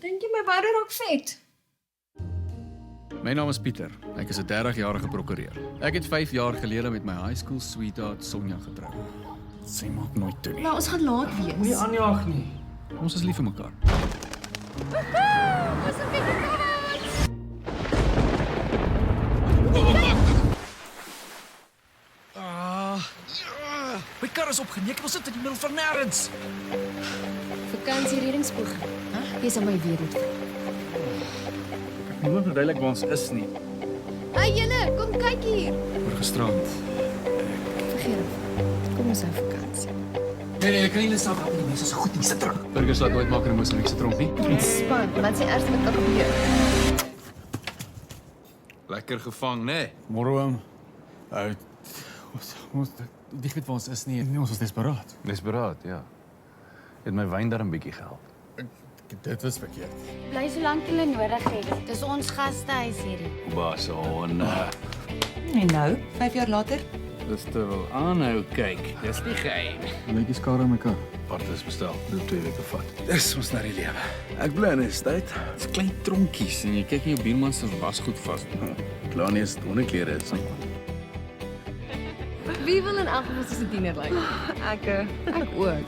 Dink jy my woude raak vet? My naam is Pieter. Ek is 'n 30-jarige prokureur. Ek het 5 jaar gelede met my high school sweetheart Sonja getrou. Sy maak nooit toe nie. Maar ons gaan laat wees. Moenie aanjaag nie. Ons is lief vir mekaar. Ons het weer gekans! My kar is opgeneek, ons sit in die middel van nêrens. Vakansiereddingsprogram. Jy sal my weer moet. Ek moet verduidelik waar ons is nie. Hey julle, kom kyk hier. Oor gisterand. Vergeet dit. Kom ons hou vakansie. Nee, ek kan nie self help nie. Mense is goed, nie sit terug. Burgers laat nooit maak in 'n Mosambiek se tronk nie. Ontspan. Wat sê eers met kan gebeur? Lekker gevang, né? Môre oom. Ons weet waar ons is nie. Ons is desperaat. Desperaat, ja. Het my wyn daar 'n bietjie gehelp. Dit was verkeerd. Bly solank jy nodig het. Dis ons gastehuis hierdie. Bason. En nou, 5 jaar later? Dis te wel aanhou kyk. Dis nie geheim. Netjie skare in my kar. Part is bestel. Dit 2 weke vat. Dis ons na die lewe. Ek bly in 'n tyd. Dit's klein tronkies en jy kyk nie jou buurman se wasgoed vas nie. Klaar nie is onderklere is nie. Wie wil in elk geval soos 'n tiener lyk? Ek ook.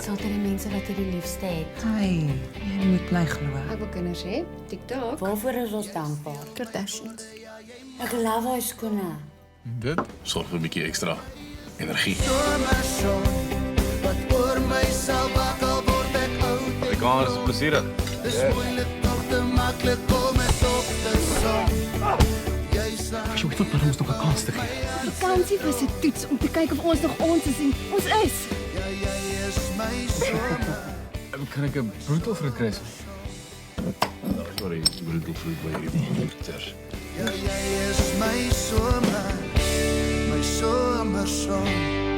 Sal die mense wat jy die liefste het. Hey, jy moet bly glo. Ek wil kinders hê. TikTok. Waarvoor is ons dankbaar? Kardashians. Ek love haar skoene. Dit sorg vir 'n bietjie ekstra energie. Die kamer is plesierig. As jy tot ons nog 'n kans te gee. Vakansie was 'n toets om te kyk of ons nog ons is en ons is. Kan ek 'n brutal fruit kry? Sorry, brutal fruit by hierdie ter. Jy is my somer son.